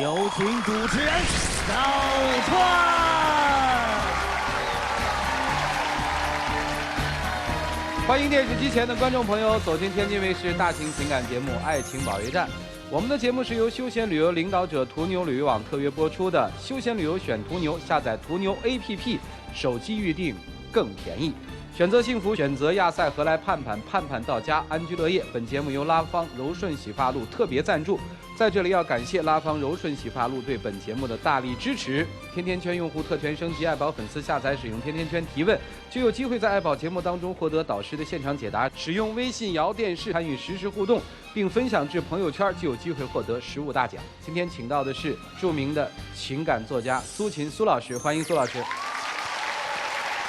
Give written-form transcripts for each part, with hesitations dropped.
有请主持人小川。欢迎电视机前的观众朋友走进天津卫视大型情感节目《爱情保卫战》。我们的节目是由休闲旅游领导者途牛旅游网特约播出的。休闲旅游选途牛，下载途牛 APP， 手机预订更便宜。选择幸福，选择亚赛和来盼盼，盼盼到家，安居乐业。本节目由拉芳柔顺洗发露特别赞助，在这里要感谢拉芳柔顺洗发露对本节目的大力支持。天天圈用户特权升级，爱宝粉丝下载使用天天圈提问，就有机会在爱宝节目当中获得导师的现场解答。使用微信摇电视参与实时互动，并分享至朋友圈，就有机会获得实物大奖。今天请到的是著名的情感作家苏秦苏老师，欢迎苏老师。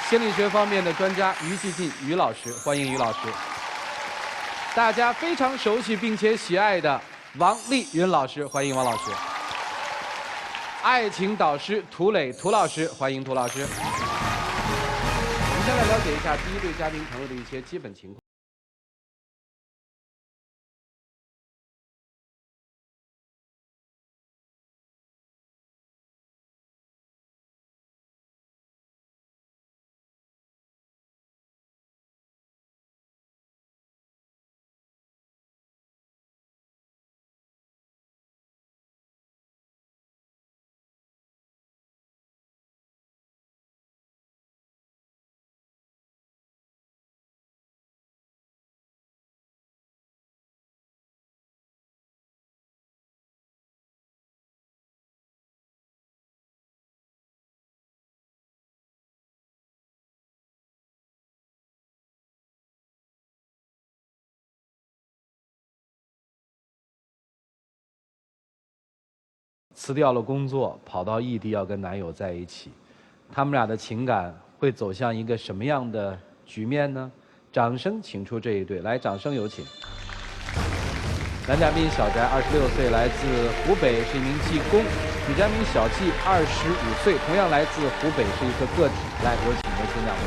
心理学方面的专家于继进于老师，欢迎于老师。大家非常熟悉并且喜爱的王丽云老师，欢迎王老师。爱情导师涂磊涂老师，欢迎涂老师。我们先来了解一下第一对嘉宾朋友的一些基本情况。辞掉了工作，跑到异地要跟男友在一起，他们俩的情感会走向一个什么样的局面呢？掌声请出这一对，来，掌声有请。男嘉宾小翟，26岁，来自湖北，是一名技工；女嘉宾小季，25岁，同样来自湖北，是一个个体。来，有请有请两位。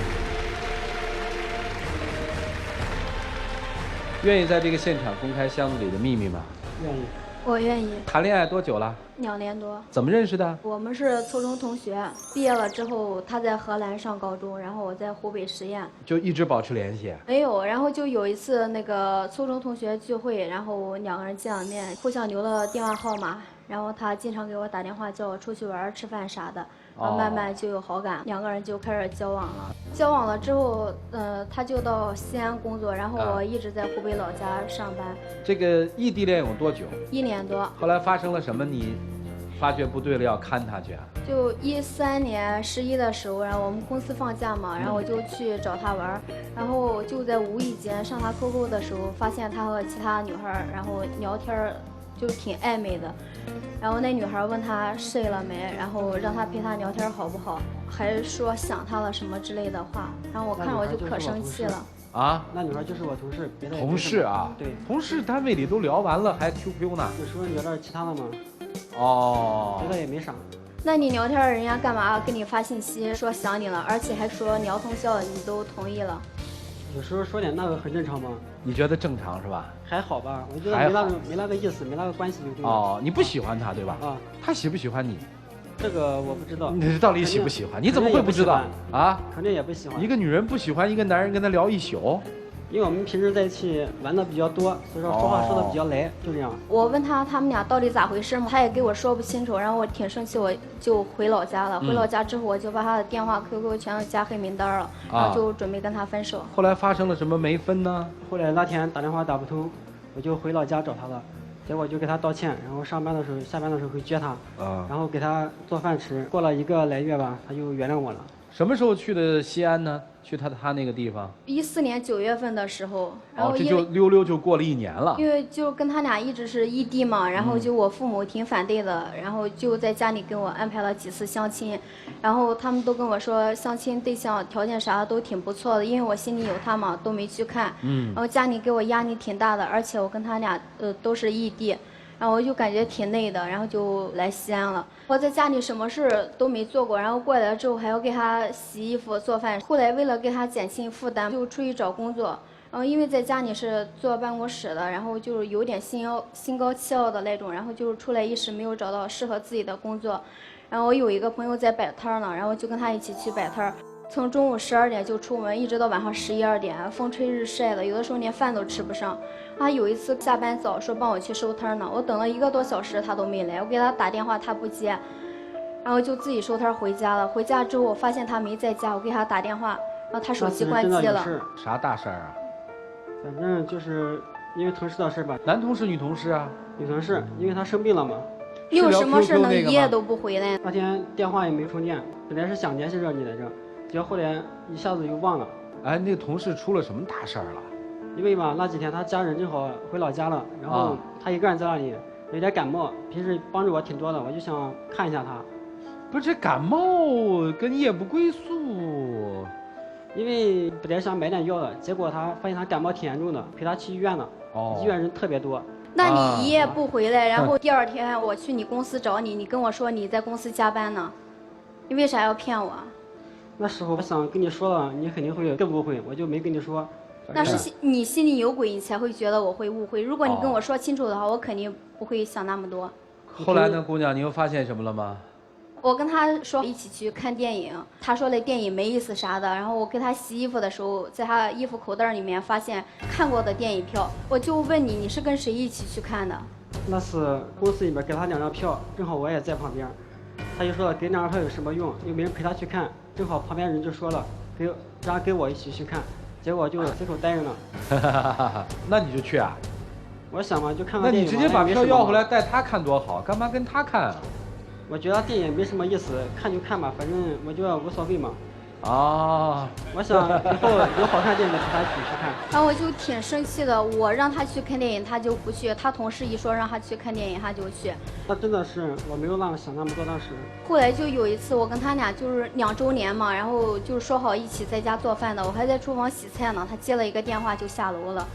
愿意在这个现场公开箱子里的秘密吗？愿意。我愿意。谈恋爱多久了2年多。怎么认识的？我们是初中同学，毕业了之后他在荷兰上高中，然后我在湖北实验，就一直保持联系？没有，然后就有一次那个初中同学聚会，然后2个人见了面，互相留了电话号码，然后他经常给我打电话叫我出去玩吃饭啥的，然后慢慢就有好感，2个人就开始交往了。交往了之后，他就到西安工作，然后我一直在湖北老家上班。这个异地恋有多久？1年多。后来发生了什么？你发觉不对了，要看他去啊？就13年11的时候，然后我们公司放假嘛，然后我就去找他玩，然后就在无意间上他 QQ 的时候，发现他和其他女孩然后聊天就挺暧昧的，然后那女孩问他睡了没，然后让他陪他聊天好不好，还说想他了什么之类的话，然后我看我就可生气了。啊，那女孩就是我同事，别的同事啊？对，同事单位里都聊完了，还 QQ 呢？就说聊点其他的嘛。哦，别的也没啥。那你聊天人家干嘛给你发信息说想你了，而且还说聊通宵，你都同意了？有时候说点那个很正常吗？你觉得正常是吧？还好吧，我觉得没那个意思，没那个关系就对了。哦，你不喜欢他对吧？啊，他喜不喜欢你？这个我不知道。你到底喜不喜欢？你怎么会不知道啊？肯定也不喜欢。一个女人不喜欢一个男人跟他聊一宿？因为我们平时在一起玩的比较多，所以说说话说的比较来，就这样。我问他们俩到底咋回事嘛，他也给我说不清楚，然后我挺生气，我就回老家了。回老家之后，我就把他的电话、QQ 全都加黑名单了，然后就准备跟他分手。后来发生了什么没分呢？后来那天打电话打不通，我就回老家找他了，结果就给他道歉，然后上班的时候、下班的时候会接他，然后给他做饭吃。过了1个来月吧，他就原谅我了。什么时候去的西安呢？去他那个地方？14年9月份的时候，然后这就溜溜就过了1年了。因为就跟他俩一直是异地嘛，然后就我父母挺反对的，然后就在家里给我安排了几次相亲，然后他们都跟我说相亲对象条件啥都挺不错的，因为我心里有他嘛，都没去看。然后家里给我压力挺大的，而且我跟他俩都是异地。然后我就感觉挺累的，然后就来西安了。我在家里什么事都没做过，然后过来了之后还要给他洗衣服、做饭。后来为了给他减轻负担，就出去找工作。因为在家里是坐办公室的，然后就是有点心高气傲的那种，然后就是出来一时没有找到适合自己的工作，然后我有一个朋友在摆摊呢，然后就跟他一起去摆摊，从中午12点就出门，一直到晚上11、2点，风吹日晒的，有的时候连饭都吃不上。他有一次下班早说帮我去收摊呢，我等了1个多小时他都没来，我给他打电话他不接，然后就自己收摊回家了。回家之后我发现他没在家，我给他打电话，然后他手机关机了。啥大事儿啊？反正就是因为同事的事吧。男同事、女同事啊？女同事，因为她生病了嘛。你有什么事能一夜都不回来？那天电话也没充电，本来是想联系着你来着，结果后来一下子又忘了。哎，那个同事出了什么大事儿了？因为吧，那几天他家人正好回老家了，然后他一个人在那里，有点感冒，平时帮助我挺多的，我就想看一下他。不是这感冒跟夜不归宿，因为本来想买点药的，结果他发现他感冒挺严重的，陪他去医院了。医院人特别多。那你一夜不回来，然后第2天我去你公司找你，你跟我说你在公司加班呢，你为啥要骗我？那时候我想跟你说了，你肯定会更误会，我就没跟你说。那是你心里有鬼，你才会觉得我会误会。如果你跟我说清楚的话，我肯定不会想那么多。后来呢，姑娘，你又发现什么了吗？我跟他说一起去看电影，他说那电影没意思啥的。然后我给他洗衣服的时候，在他衣服口袋里面发现看过的电影票，我就问你，你是跟谁一起去看的？那是公司里边给他2张票，正好我也在旁边。他就说了，给2张票有什么用？又没人陪他去看，正好旁边人就说了，让跟我一起去看。结果就随口答应了。那你就去啊？我想嘛，就看看电影。那你直接把票要回来带他看多好，干嘛跟他看啊？我觉得电影没什么意思，看就看吧，反正我觉得无所谓嘛。我想以后有好看电影的陪他一起去看。然后我就挺生气的，我让他去看电影他就不去，他同事一说让他去看电影他就去。那真的是我没有想那么多当时。后来就有一次我跟他俩就是2周年嘛，然后就说好一起在家做饭的，我还在厨房洗菜呢，他接了一个电话就下楼了。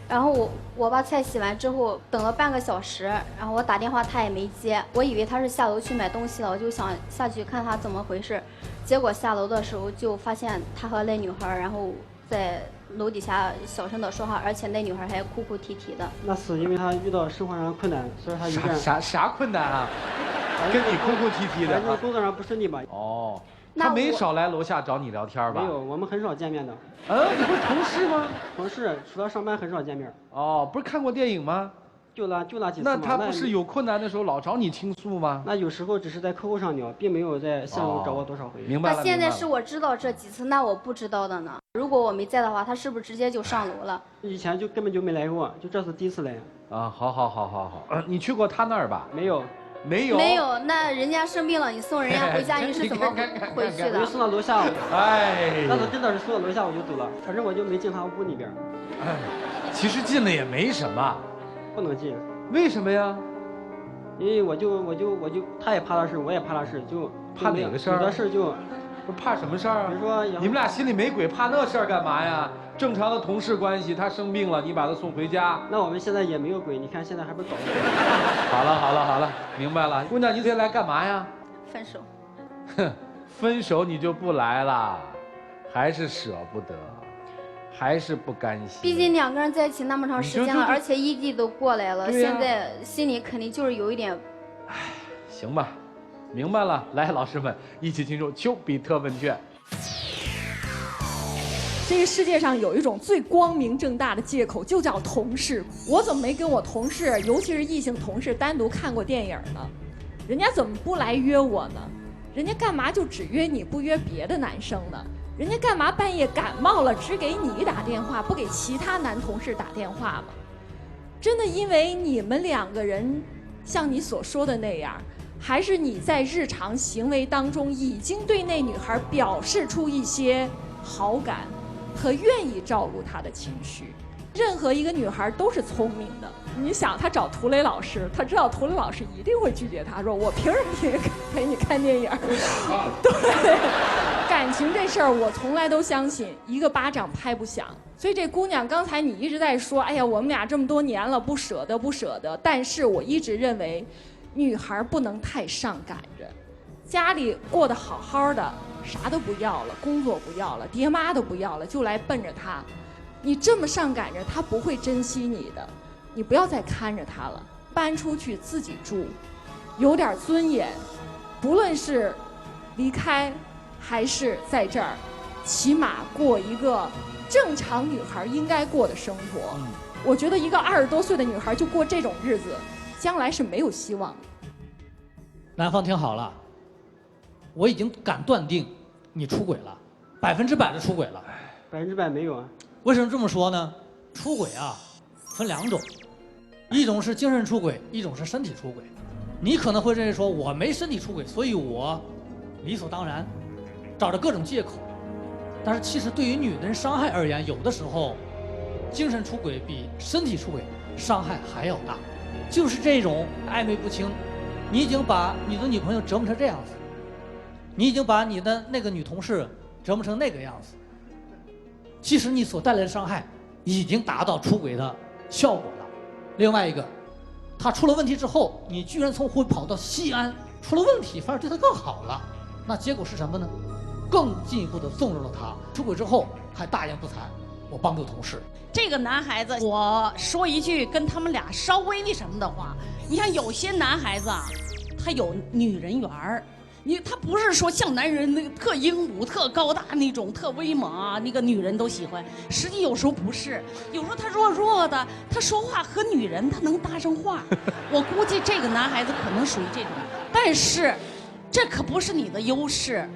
然后我把菜洗完之后等了半个小时，然后我打电话他也没接，我以为他是下楼去买东西了，我就想下去看他怎么回事。结果下楼的时候就发现他和那女孩然后在楼底下小声的说话，而且那女孩还哭哭啼啼的。那是因为他遇到生活上的困难，所以他一个人。啥困难啊？跟你哭哭啼啼的。反正工作上不顺利吧。他没少来楼下找你聊天吧？没有，我们很少见面的。你不是同事吗？同事，除了上班很少见面。不是看过电影吗？就那几次嘛。那他不是有困难的时候老找你倾诉吗？那有时候只是在客户上聊，并没有在线上找我多少回。明白了。那现在是我知道这几次，那我不知道的呢。如果我没在的话，他是不是直接就上楼了？以前就根本就没来过，就这次第一次来。好。你去过他那儿吧？没有。没有，那人家生病了，你送人家回家，你是怎么回去的？我就送到楼下。那次真的是送到楼下我就走了，反正我就没进他屋里边。其实进了也没什么。不能进。为什么呀？因为我就他也怕的事，我也怕的事，就怕哪个事儿？有的事就不怕什么事儿啊？比如说你们俩心里没鬼，怕那事儿干嘛呀？正常的同事关系，他生病了，你把他送回家。那我们现在也没有鬼，你看现在还不是搞得好了，明白了。姑娘，你今天来干嘛呀？分手。分手你就不来了，还是舍不得，还是不甘心。毕竟2个人在一起那么长时间了，而且异地都过来了，现在心里肯定就是有一点。行吧，明白了。来，老师们一起进入丘比特问卷。这个世界上有一种最光明正大的借口，就叫同事。我怎么没跟我同事，尤其是异性同事单独看过电影呢？人家怎么不来约我呢？人家干嘛就只约你不约别的男生呢？人家干嘛半夜感冒了只给你打电话，不给其他男同事打电话吗？真的因为你们2个人像你所说的那样，还是你在日常行为当中已经对那女孩表示出一些好感和愿意照顾她的情绪？任何一个女孩都是聪明的。你想，她找涂磊老师，她知道涂磊老师一定会拒绝她，说我凭什么陪你看电影？对，感情这事儿我从来都相信一个巴掌拍不响。所以这姑娘刚才你一直在说，哎呀，我们俩这么多年了，不舍得。但是我一直认为，女孩不能太上赶着，家里过得好好的，啥都不要了，工作不要了，爹妈都不要了，就来奔着他。你这么上赶着，他不会珍惜你的。你不要再看着他了，搬出去自己住，有点尊严。不论是离开还是在这儿，起码过一个正常女孩应该过的生活。我觉得一个20多岁的女孩就过这种日子，将来是没有希望的。男方听好了，我已经敢断定你出轨了，100%的出轨了。100%没有啊。为什么这么说呢？出轨啊，分2种，一种是精神出轨，一种是身体出轨。你可能会认为说我没身体出轨，所以我理所当然，找着各种借口。但是其实对于女人伤害而言，有的时候精神出轨比身体出轨伤害还要大。就是这种暧昧不清，你已经把你的女朋友折磨成这样子，你已经把你的那个女同事折磨成那个样子，其实你所带来的伤害已经达到出轨的效果了。另外一个，他出了问题之后，你居然从湖北跑到西安，出了问题反而对他更好了，那结果是什么呢？更进一步的纵容了他。出轨之后还大言不惭，我帮助同事。这个男孩子，我说一句跟他们俩稍微那什么的话，你看有些男孩子啊，他有女人缘儿。他不是说像男人那个特英武、特高大那种、特威猛啊，那个女人都喜欢。实际有时候不是，有时候他弱弱的，他说话和女人他能搭上话。我估计这个男孩子可能属于这种，但是这可不是你的优势。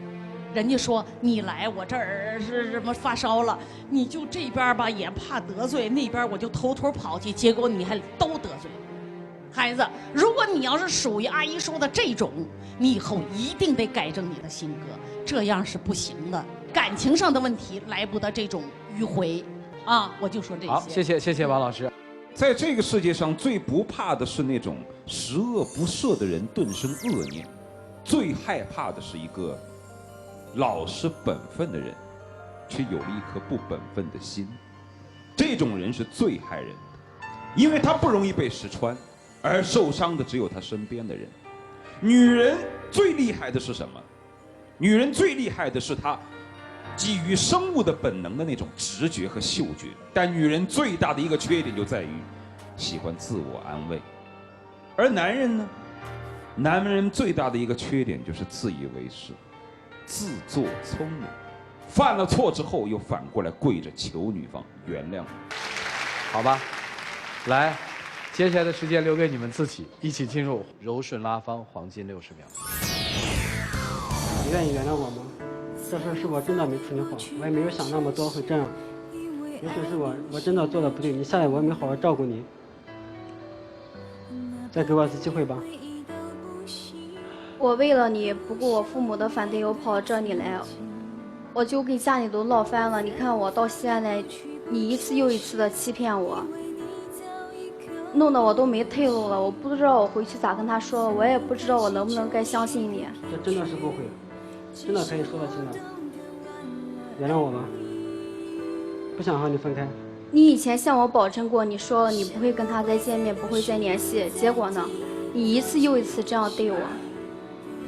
人家说你来我这儿是什么发烧了，你就这边吧也怕得罪，那边我就偷偷跑去，结果你还都得罪。孩子，如果你要是属于阿姨说的这种，你以后一定得改正你的性格，这样是不行的。感情上的问题来不得这种迂回啊！我就说这些。好，谢谢王老师。在这个世界上，最不怕的是那种十恶不赦的人顿生恶念，最害怕的是一个老实本分的人，却有了一颗不本分的心。这种人是最害人的，因为他不容易被识穿。而受伤的只有他身边的人。女人最厉害的是什么？女人最厉害的是她基于生物的本能的那种直觉和嗅觉。但女人最大的一个缺点就在于喜欢自我安慰。而男人呢？男人最大的一个缺点就是自以为是，自作聪明，犯了错之后又反过来跪着求女方原谅。好吧，来。接下来的时间留给你们自己，一起进入柔顺拉芳黄金60秒。你愿意原谅我吗？这事是我真的没处理好，我也没有想那么多会这样。也许是我真的做的不对，你下来我也没好好照顾你。再给我一次机会吧。我为了你不顾我父母的反对，我跑到这里来，我就跟家里都闹翻了。你看我到西安来，你一次又一次的欺骗我。弄得我都没退路了，我不知道我回去咋跟他说，我也不知道我能不能该相信你。这真的是不会，真的可以说得清的。原谅我吧，不想和你分开。你以前向我保证过，你说了你不会跟他再见面，不会再联系，结果呢？你一次又一次这样对我，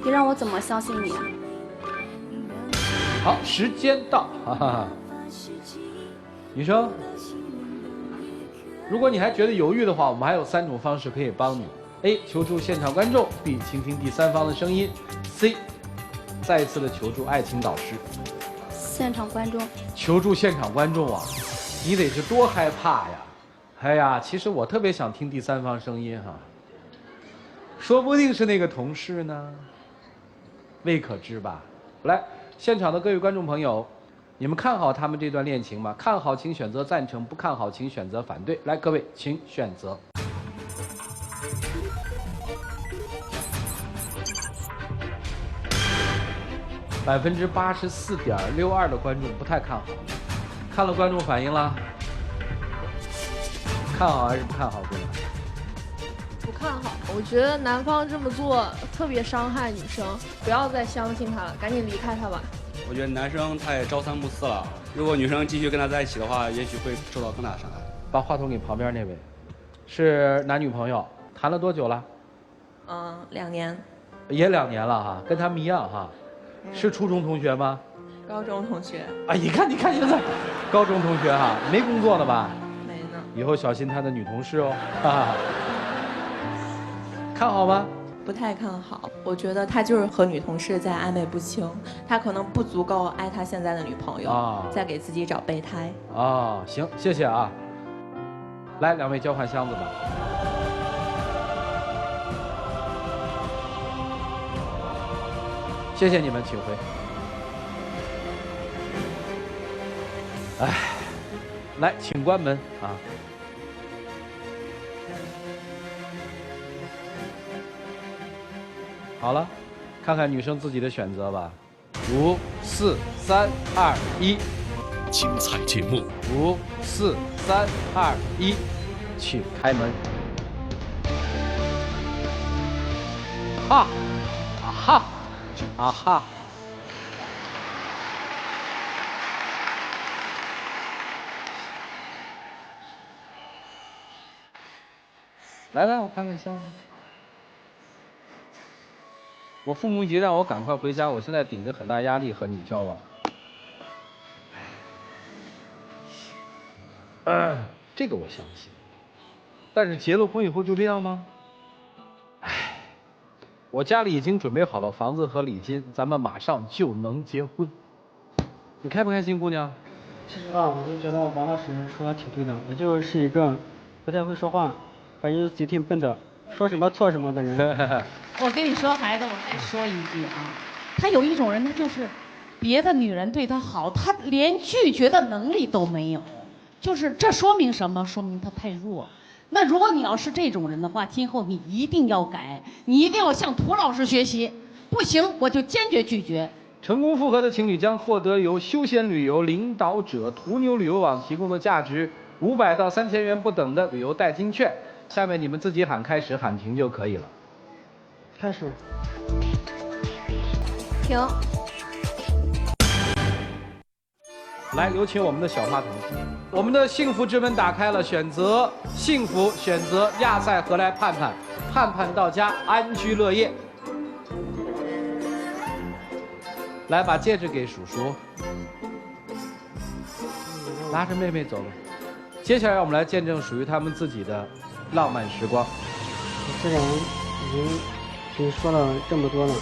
你让我怎么相信你？好，时间到，哈哈哈。女生。如果你还觉得犹豫的话，我们还有3种方式可以帮你。A. 求助现场观众 ，B. 倾听第三方的声音 ，C. 再一次的求助爱情导师。现场观众。求助现场观众啊，你得是多害怕呀！哎呀，其实我特别想听第三方声音哈，说不定是那个同事呢，未可知吧？来，现场的各位观众朋友。你们看好他们这段恋情吗？看好请选择赞成，不看好请选择反对。来，各位请选择。84.62%的观众不太看好，看了观众反应了，看好还是不看好？各位，不看好。我觉得男方这么做特别伤害女生，不要再相信他了，赶紧离开他吧。我觉得男生他也朝三暮四了，如果女生继续跟他在一起的话，也许会受到更大的伤害。把话筒给旁边那位，是男女朋友，谈了多久了2年。也2年了哈，跟他们一样哈。是初中同学吗？高中同学。啊，你看现在，高中同学哈，没工作呢吧？没呢。以后小心他的女同事哦。哈哈。看好吗？不太看好，我觉得他就是和女同事在暧昧不清，他可能不足够爱他现在的女朋友，再给自己找备胎。行，谢谢啊。来，两位交换箱子吧。谢谢你们，请回。哎，来，请关门啊。好了，看看女生自己的选择吧。5、4、3、2、1，精彩节目。5、4、3、2、1，请开门。哈，啊哈，啊哈。来，我看看箱子。我父母已经让我赶快回家，我现在顶着很大压力和你交往。这个我相信，但是结了婚以后就这样吗？我家里已经准备好了房子和礼金，咱们马上就能结婚。你开不开心，姑娘？其实吧，我就觉得王老师说的挺对的，我就是一个不太会说话，反正自己挺笨的，说什么错什么的人。我跟你说，孩子，我再说一句啊，他有一种人，他就是别的女人对他好，他连拒绝的能力都没有，就是这说明什么？说明他太弱。那如果你要是这种人的话，今后你一定要改，你一定要向涂老师学习，不行我就坚决拒绝。成功复合的情侣将获得由休闲旅游领导者途牛旅游网提供的价值500到3000元不等的旅游代金券。下面你们自己喊开始，喊停就可以了。开始。停。来，有请我们的小话筒。我们的幸福之门打开了，选择幸福，选择亚赛河来盼盼，盼盼到家，安居乐业。来，把戒指给叔叔，拉着妹妹走了。接下来，我们来见证属于他们自己的浪漫时光。我虽然已经跟你说了这么多了，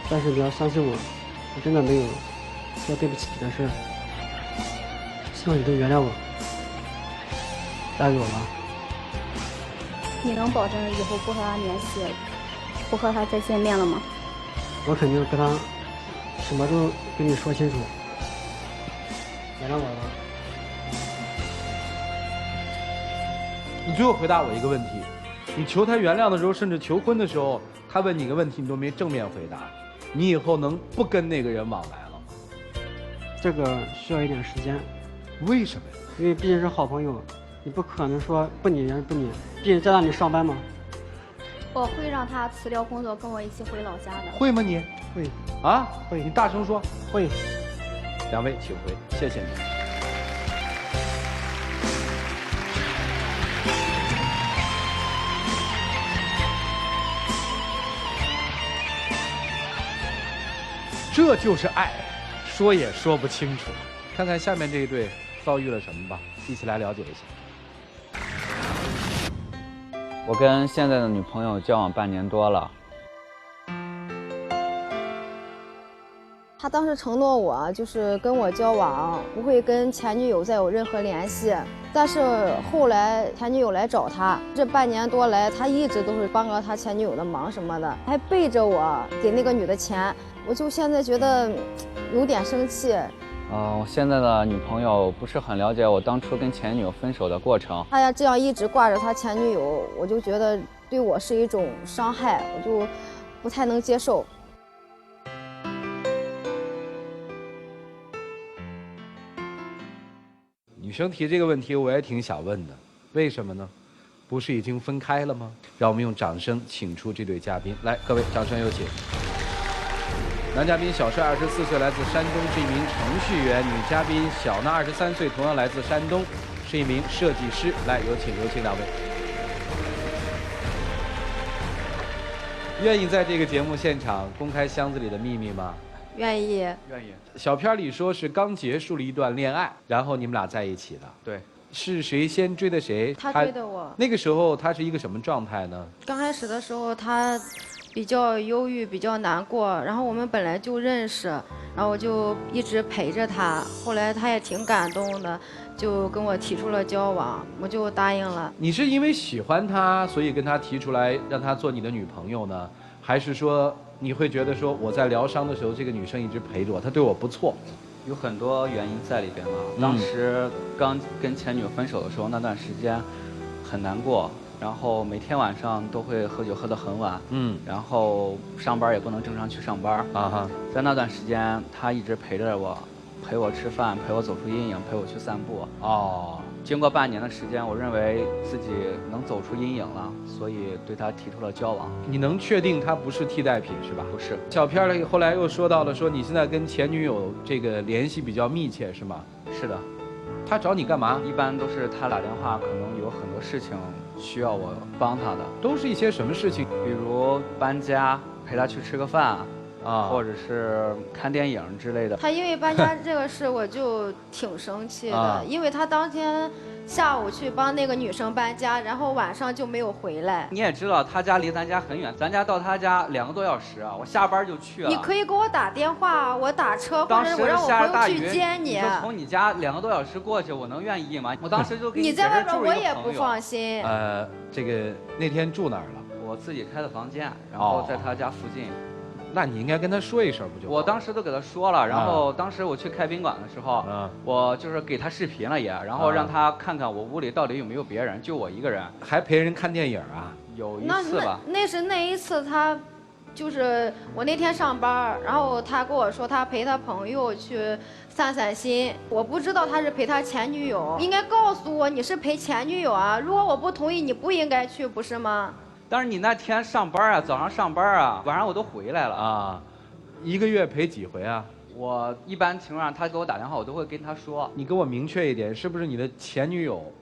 但是你要相信我，我真的没有说对不起你的事。希望你能原谅我，答应我吧。你能保证以后不和他联系，不和他再见面了吗？我肯定跟他什么都跟你说清楚，原谅我吧。你最后回答我一个问题，你求他原谅的时候，甚至求婚的时候，他问你个问题，你都没正面回答，你以后能不跟那个人往来了吗？这个需要一点时间。为什么呀？因为毕竟是好朋友，你不可能说不理人不理，毕竟在那里上班嘛。我会让他辞掉工作，跟我一起回老家的。会吗你？会。啊？会。你大声说。会。两位请回，谢谢你。这就是爱，说也说不清楚。看看下面这一对遭遇了什么吧，一起来了解一下。我跟现在的女朋友交往半年多了。他当时承诺我，就是跟我交往，不会跟前女友再有任何联系。但是后来前女友来找他，这半年多来，他一直都是帮着他前女友的忙什么的，还背着我给那个女的钱。我就现在觉得有点生气。我现在的女朋友不是很了解我当初跟前女友分手的过程。他要这样一直挂着他前女友，我就觉得对我是一种伤害，我就不太能接受。女生提这个问题，我也挺想问的，为什么呢？不是已经分开了吗？让我们用掌声请出这对嘉宾。来，各位，掌声有请。男嘉宾小帅24岁，来自山东，是一名程序员；女嘉宾小娜23岁，同样来自山东，是一名设计师。来，有请两位。愿意在这个节目现场公开箱子里的秘密吗？愿意。愿意。小片里说是刚结束了一段恋爱，然后你们俩在一起的。对。是谁先追的谁？他追的我。那个时候他是一个什么状态呢？刚开始的时候他比较忧郁，比较难过，然后我们本来就认识，然后我就一直陪着他。后来他也挺感动的，就跟我提出了交往，我就答应了。你是因为喜欢他，所以跟他提出来让他做你的女朋友呢，还是说你会觉得说我在疗伤的时候，这个女生一直陪着我，她对我不错？有很多原因在里边嘛。当时刚跟前女友分手的时候，那段时间很难过，然后每天晚上都会喝酒喝得很晚，然后上班也不能正常去上班啊哈。在那段时间，他一直陪着我，陪我吃饭，陪我走出阴影，陪我去散步。哦。经过半年的时间，我认为自己能走出阴影了，所以对他提出了交往。你能确定他不是替代品是吧？不是。小片里后来又说到了，说你现在跟前女友这个联系比较密切是吗？是的。他找你干嘛？一般都是他打电话，可能有很多事情需要我帮他的。都是一些什么事情？比如搬家，陪他去吃个饭。或者是看电影之类的。他因为搬家这个事，我就挺生气的，因为他当天下午去帮那个女生搬家，然后晚上就没有回来。你也知道他家离咱家很远，咱家到他家2个多小时啊，我下班就去了。你可以给我打电话，我打车，或者我让我朋友去接你。你说从你家2个多小时过去，我能愿意吗？我当时就给你在外边我也不放心。这个那天住哪儿了？我自己开的房间，然后在他家附近。那你应该跟他说一声不就？我当时都给他说了，然后当时我去开宾馆的时候，我就是给他视频了也，然后让他看看我屋里到底有没有别人，就我一个人。还陪人看电影啊？有一次吧。那是那一次他，就是我那天上班，然后他跟我说他陪他朋友去散散心，我不知道他是陪他前女友，应该告诉我你是陪前女友啊，如果我不同意，你不应该去，不是吗？但是你那天上班啊，早上上班啊，晚上我都回来了啊。1个月陪几回啊？我一般情况下他给我打电话，我都会跟他说。你跟我明确一点，是不是你的前女友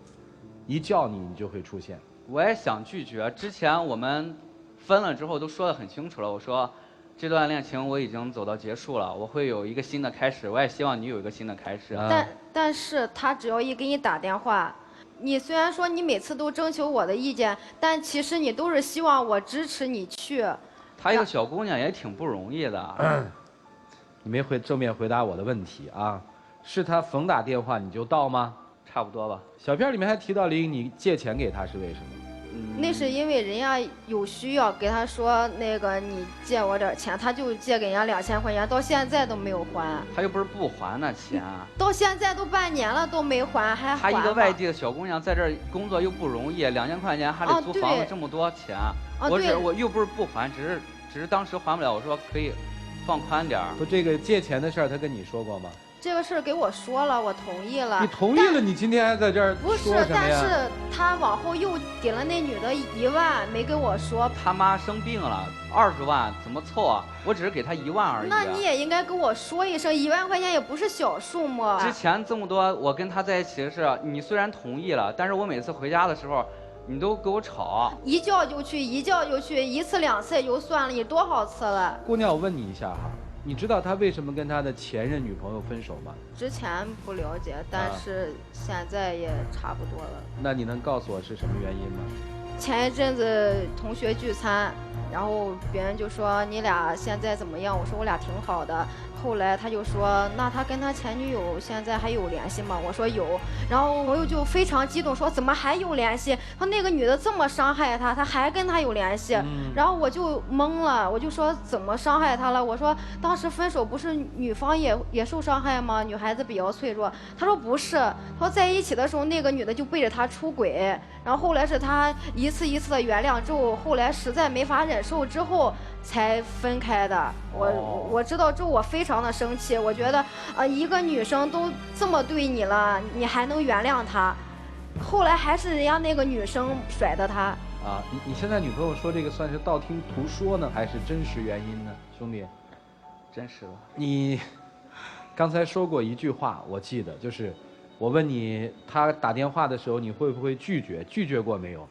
一叫你，你就会出现？我也想拒绝。之前我们分了之后都说得很清楚了，我说这段恋情我已经走到结束了，我会有一个新的开始，我也希望你有一个新的开始。但是他只要一给你打电话。你虽然说你每次都征求我的意见，但其实你都是希望我支持你去。她一个小姑娘也挺不容易的。你没正面回答我的问题啊？是他逢打电话你就到吗？差不多吧。小片里面还提到了一个你借钱给他是为什么？那是因为人家有需要，给他说那个你借我点钱，他就借给人家2000块钱，到现在都没有还。他又不是不还那钱，到现在都半年了都没还，还还。他一个外地的小姑娘在这儿工作又不容易，2000块钱还得租房子这么多钱，我又不是不还，只是当时还不了，我说可以放宽点儿。不，这个借钱的事儿他跟你说过吗？这个事儿给我说了，我同意了。你同意了，你今天还在这儿不是，但是他往后又给了那女的1万，没跟我说。他妈生病了，20万怎么凑啊？我只是给他1万而已。那你也应该跟我说一声，1万块钱也不是小数目。之前这么多，我跟他在一起的是，你虽然同意了，但是我每次回家的时候，你都给我吵。一叫就去，一叫就去1次2次也就算了，你多少次了？姑娘，我问你一下哈。你知道他为什么跟他的前任女朋友分手吗？之前不了解，但是现在也差不多了。那你能告诉我是什么原因吗？前一阵子同学聚餐，然后别人就说你俩现在怎么样？我说我俩挺好的。后来他就说，那他跟他前女友现在还有联系吗？我说有。然后朋友就非常激动说，怎么还有联系？说那个女的这么伤害他，他还跟他有联系。然后我就懵了，我就说怎么伤害他了？我说当时分手不是女方也受伤害吗？女孩子比较脆弱。他说不是，他说在一起的时候那个女的就背着他出轨，然后后来是他一次一次的原谅之后，后来实在没法忍受之后才分开的。我知道之后我非常的生气，我觉得一个女生都这么对你了，你还能原谅她？后来还是人家那个女生甩的他。啊，你现在女朋友说这个算是道听途说呢，还是真实原因呢，兄弟？真实的。你刚才说过一句话，我记得就是我问你，他打电话的时候你会不会拒绝？拒绝过没有？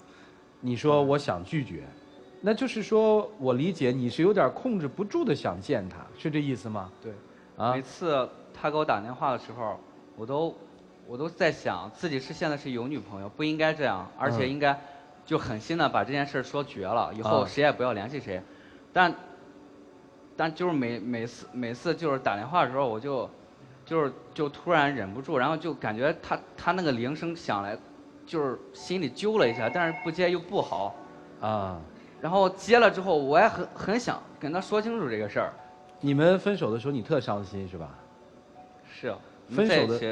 你说我想拒绝。那就是说我理解你是有点控制不住的想见他，是这意思吗？对，啊，每次他给我打电话的时候，我都在想自己现在是有女朋友，不应该这样，而且应该就狠心的把这件事说绝了，以后谁也不要联系谁。但就是每次就是打电话的时候，我就突然忍不住，然后就感觉他那个铃声响来，就是心里揪了一下，但是不接又不好，啊。然后接了之后，我也很想跟他说清楚这个事儿。你们分手的时候，你特伤心是吧？是，分手的在一起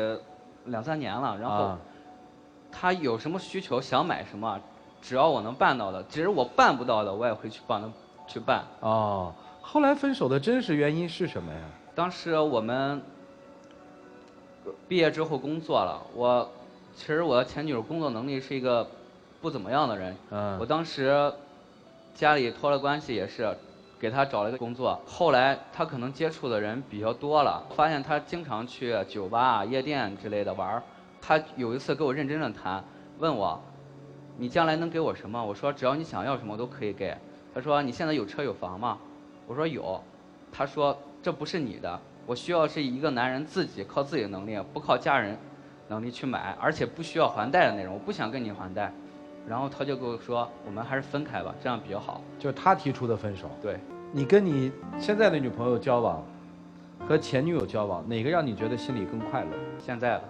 2、3年了，然后他有什么需求想买什么，只要我能办到的，只是我办不到的，我也会去帮他去办。哦，后来分手的真实原因是什么呀？当时我们毕业之后工作了，其实我的前女友工作能力是一个不怎么样的人。我当时家里托了关系，也是给她找了一个工作。后来她可能接触的人比较多了，发现她经常去酒吧、夜店之类的玩。她有一次跟我认真的谈，问我：“你将来能给我什么？”我说：“只要你想要什么，我都可以给。”她说：“你现在有车有房吗？”我说：“有。”她说：“这不是你的，我需要是一个男人自己靠自己的能力，不靠家人能力去买，而且不需要还贷的那种，我不想跟你还贷。”然后他就跟我说：“我们还是分开吧，这样比较好。”就是他提出的分手。对。你跟你现在的女朋友交往，和前女友交往，哪个让你觉得心里更快乐？现在的。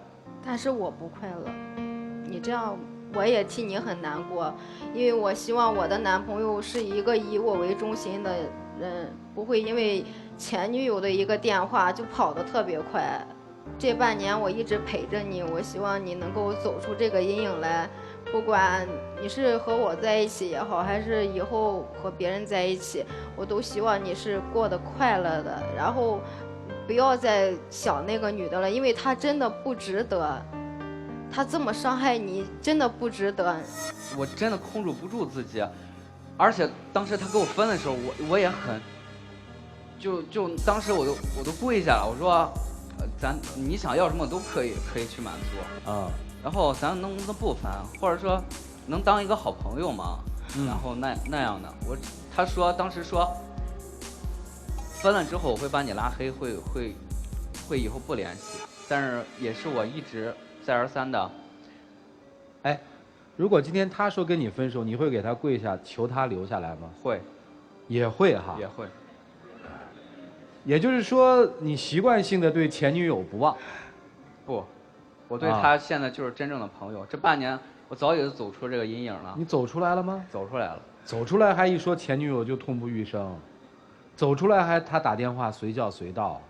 但是我不快乐，你这样我也替你很难过，因为我希望我的男朋友是一个以我为中心的人，不会因为前女友的一个电话就跑得特别快。这半年我一直陪着你，我希望你能够走出这个阴影来。不管你是和我在一起也好，还是以后和别人在一起，我都希望你是过得快乐的。然后不要再想那个女的了，因为她真的不值得，她这么伤害你真的不值得。我真的控制不住自己，而且当时他跟我分的时候，我也很，就当时我都跪下了，我说，你想要什么都可以去满足啊。然后咱能不能不分，或者说能当一个好朋友吗？然后那样的，他说当时说分了之后我会把你拉黑，会以后不联系，但是也是我一直再而三的。哎，如果今天他说跟你分手，你会给他跪下求他留下来吗？会，也会哈。也会。也就是说，你习惯性的对前女友不忘。不。我对他现在就是真正的朋友。这半年我早已经走出这个阴影了。你走出来了吗？走出来了。走出来还一说前女友就痛不欲生，走出来还他打电话随叫随到。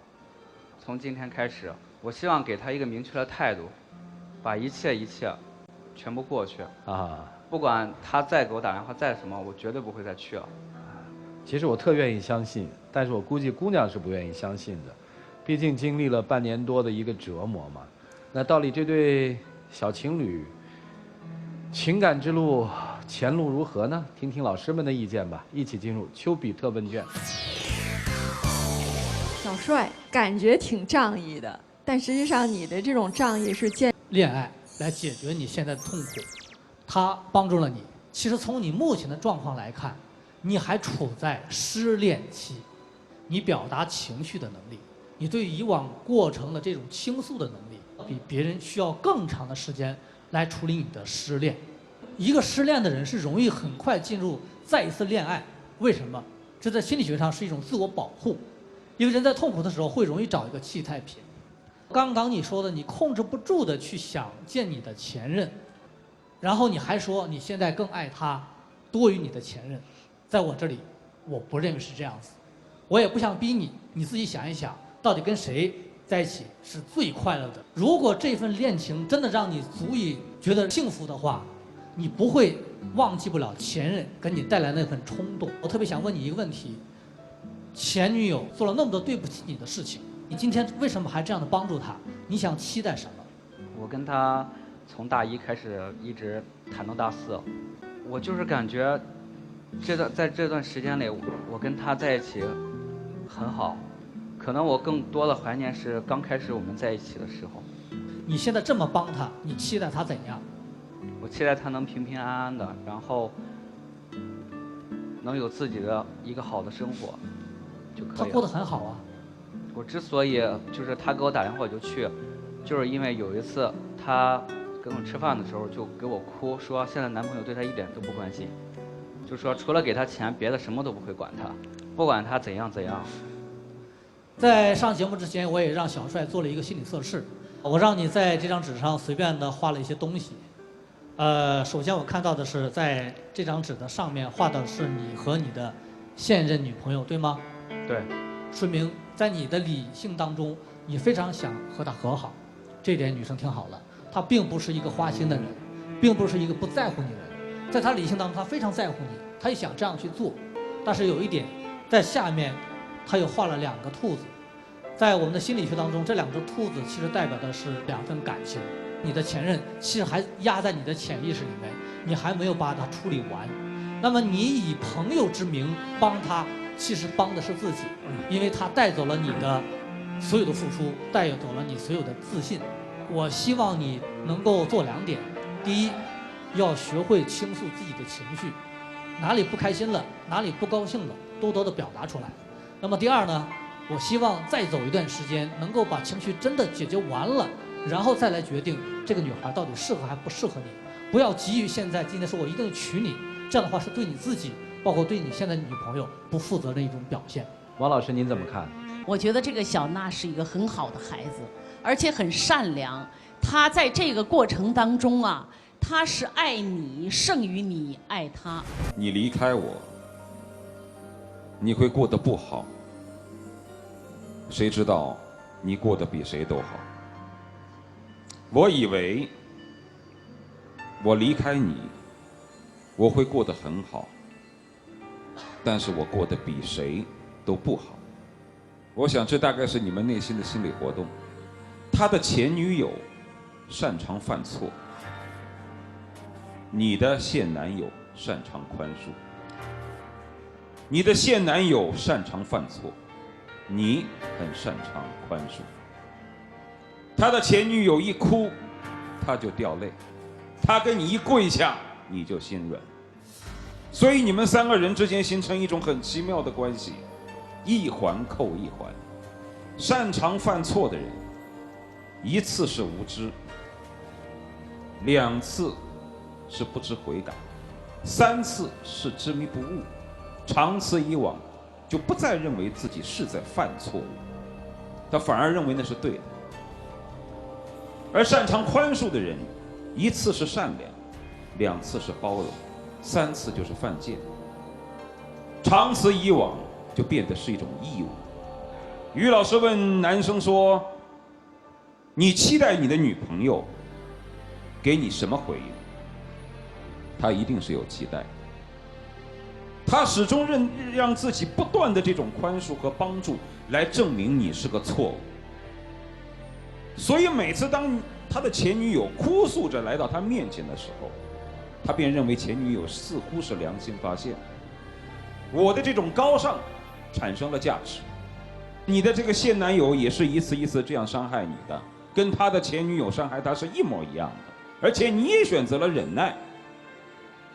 从今天开始，我希望给他一个明确的态度，把一切全部过去啊！不管他再给我打电话再什么，我绝对不会再去了。其实我特愿意相信，但是我估计姑娘是不愿意相信的，毕竟经历了半年多的一个折磨嘛。那到底这对小情侣情感之路前路如何呢？听听老师们的意见吧。一起进入丘比特问卷。小帅感觉挺仗义的，但实际上你的这种仗义是恋爱来解决你现在的痛苦，它帮助了你。其实从你目前的状况来看，你还处在失恋期，你表达情绪的能力，你对以往过程的这种倾诉的能力，比别人需要更长的时间来处理你的失恋。一个失恋的人是容易很快进入再一次恋爱，为什么？这在心理学上是一种自我保护。一个人在痛苦的时候会容易找一个弃太平。刚刚你说的，你控制不住的去想见你的前任，然后你还说你现在更爱他多于你的前任，在我这里我不认为是这样子，我也不想逼你，你自己想一想到底跟谁在一起是最快乐的。如果这份恋情真的让你足以觉得幸福的话，你不会忘记不了前任给你带来那份冲动。我特别想问你一个问题，前女友做了那么多对不起你的事情，你今天为什么还这样的帮助她？你想期待什么？我跟她从大一开始一直谈到大四，我就是感觉在这段时间里，我跟她在一起很好。可能我更多的怀念是刚开始我们在一起的时候。你现在这么帮她，你期待她怎样？我期待她能平平安安的，然后能有自己的一个好的生活就可以了。他过得很好啊。我之所以就是他给我打电话我就去，就是因为有一次他跟我吃饭的时候就给我哭，说现在男朋友对他一点都不关心，就说除了给他钱，别的什么都不会管他，不管他怎样怎样。在上节目之前，我也让小帅做了一个心理测试，我让你在这张纸上随便的画了一些东西。首先我看到的是，在这张纸的上面画的是你和你的现任女朋友，对吗？对。说明在你的理性当中，你非常想和她和好，这点女生听好了，她并不是一个花心的人，并不是一个不在乎你的人，在她理性当中，她非常在乎你，她也想这样去做。但是有一点，在下面，她又画了2个兔子，在我们的心理学当中，这2只兔子其实代表的是2份感情。你的前任其实还压在你的潜意识里面，你还没有把它处理完。那么你以朋友之名帮他，其实帮的是自己，因为他带走了你的所有的付出，带走了你所有的自信。我希望你能够做2点：第一，要学会倾诉自己的情绪，哪里不开心了，哪里不高兴了，多多的表达出来。那么第二呢，我希望再走一段时间，能够把情绪真的解决完了，然后再来决定这个女孩到底适合还不适合你。不要急于现在今天说我一定娶你，这样的话是对你自己，包括对你现在女朋友不负责的一种表现。王老师您怎么看？我觉得这个小娜是一个很好的孩子，而且很善良。她在这个过程当中啊，她是爱你胜于你爱她。你离开我，你会过得不好，谁知道你过得比谁都好。我以为我离开你，我会过得很好，但是我过得比谁都不好。我想这大概是你们内心的心理活动。他的前女友擅长犯错，你的现男友擅长宽恕。你的现男友擅长犯错，你很擅长宽恕。他的前女友一哭，他就掉泪；他跟你一跪下，你就心软。所以你们3个人之间形成一种很奇妙的关系，一环扣一环。擅长犯错的人，1次是无知，2次是不知悔改，3次是执迷不悟，长此以往就不再认为自己是在犯错误，他反而认为那是对的。而擅长宽恕的人，1次是善良，2次是包容，3次就是犯贱，长此以往就变得是一种义务。于老师问男生说，你期待你的女朋友给你什么回应？他一定是有期待，他始终让自己不断的这种宽恕和帮助来证明你是个错误。所以每次当他的前女友哭诉着来到他面前的时候，他便认为前女友似乎是良心发现，我的这种高尚产生了价值，你的这个现男友也是一次一次这样伤害你的，跟他的前女友伤害他是一模一样的，而且你也选择了忍耐。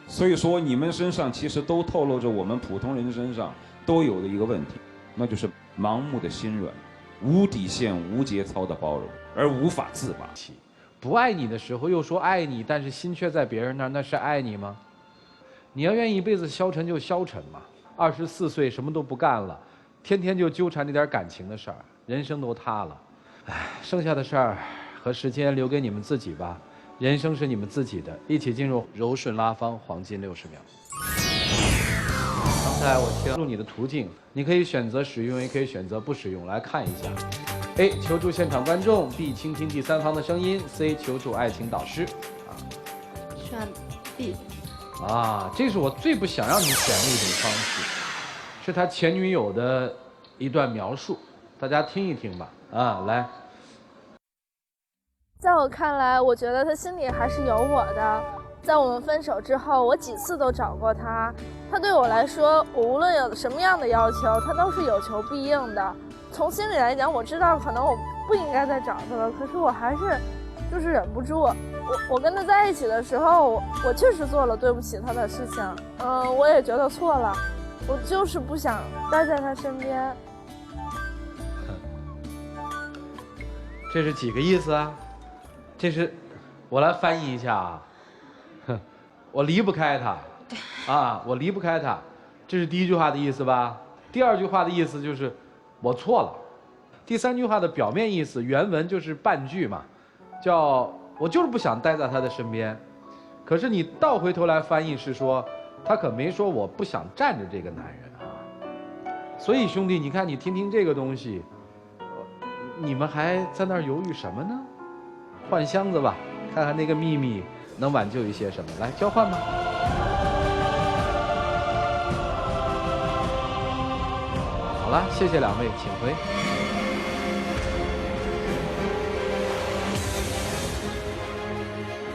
所以说你们身上其实都透露着我们普通人身上都有的一个问题，那就是盲目的心软，无底线无节操的包容，而无法自拔。不爱你的时候又说爱你，但是心却在别人那儿，那是爱你吗？你要愿意一辈子消沉就消沉嘛。24岁什么都不干了，天天就纠缠那点感情的事儿，人生都塌了。唉，剩下的事儿和时间留给你们自己吧。人生是你们自己的，一起进入柔顺拉芳黄金60秒。刚才我切入你的途径，你可以选择使用，也可以选择不使用。来看一下 ：A. 求助现场观众 ；B. 倾听第三方的声音 ；C. 求助爱情导师。选 B。这是我最不想让你选的一种方式，是他前女友的一段描述，大家听一听吧。来。在我看来，我觉得他心里还是有我的。在我们分手之后，我几次都找过他，他对我来说，我无论有什么样的要求，他都是有求必应的。从心里来讲，我知道可能我不应该再找他了，可是我还是就是忍不住。我跟他在一起的时候，我确实做了对不起他的事情，我也觉得错了。我就是不想待在他身边。这是几个意思啊？这是，我来翻译一下啊。我离不开他，啊，我离不开他，这是第一句话的意思吧？第二句话的意思就是我错了。第三句话的表面意思，原文就是半句嘛，叫我就是不想待在他的身边。可是你倒回头来翻译是说，他可没说我不想占着这个男人啊。所以兄弟，你看你听听这个东西。你们还在那儿犹豫什么呢？换箱子吧，看看那个秘密能挽救一些什么。来交换吧。好了，谢谢两位，请回。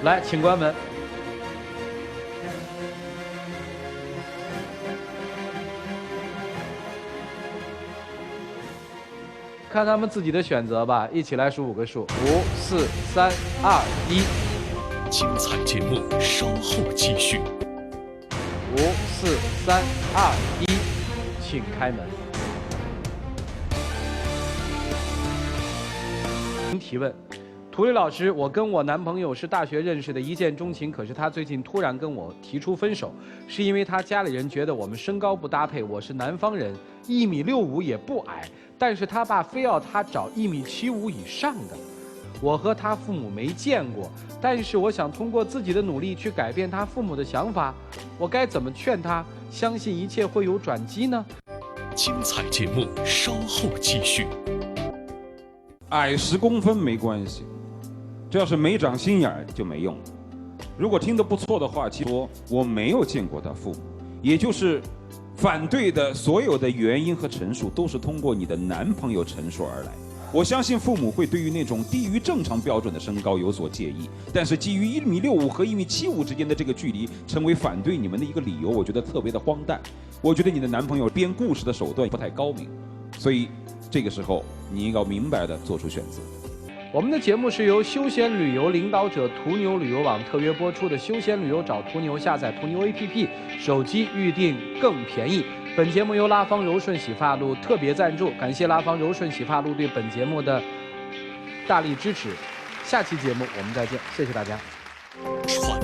来，请关门。看他们自己的选择吧，一起来数5个数：5、4、3、2、1。精彩节目稍后继续。5、4、3、2、1，请开门。提问：涂磊老师，我跟我男朋友是大学认识的，一见钟情，可是他最近突然跟我提出分手，是因为他家里人觉得我们身高不搭配，我是南方人，1.65米也不矮。但是他爸非要他找1.75米以上的，我和他父母没见过，但是我想通过自己的努力去改变他父母的想法，我该怎么劝他相信一切会有转机呢？精彩节目稍后继续。矮10公分没关系，这要是没长心眼儿就没用了。如果听得不错的话，其实说我没有见过他父母，也就是反对的所有的原因和陈述都是通过你的男朋友陈述而来。我相信父母会对于那种低于正常标准的身高有所介意，但是基于1.65米和1.75米之间的这个距离成为反对你们的一个理由，我觉得特别的荒诞。我觉得你的男朋友编故事的手段不太高明，所以这个时候你应该明白的做出选择。我们的节目是由休闲旅游领导者途牛旅游网特约播出的。休闲旅游找途牛，下载途牛 APP， 手机预订更便宜。本节目由拉芳柔顺洗发露特别赞助，感谢拉芳柔顺洗发露对本节目的大力支持。下期节目我们再见，谢谢大家。传